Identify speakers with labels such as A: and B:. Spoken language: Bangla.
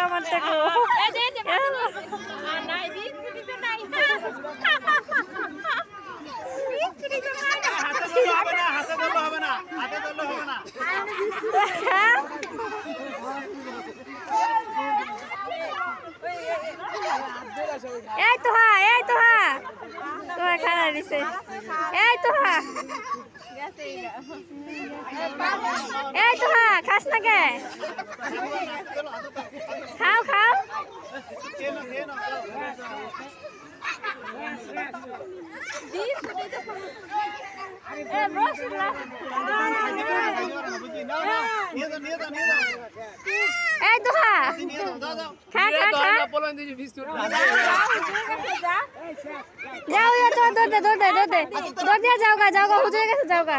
A: আমার থেকে এই তো তোমার খানা দিছে এই তো খাস না কে খাও এই তো খা যাও দৌড় দিয়ে যাও গা হুজুরের কাছে যাও গা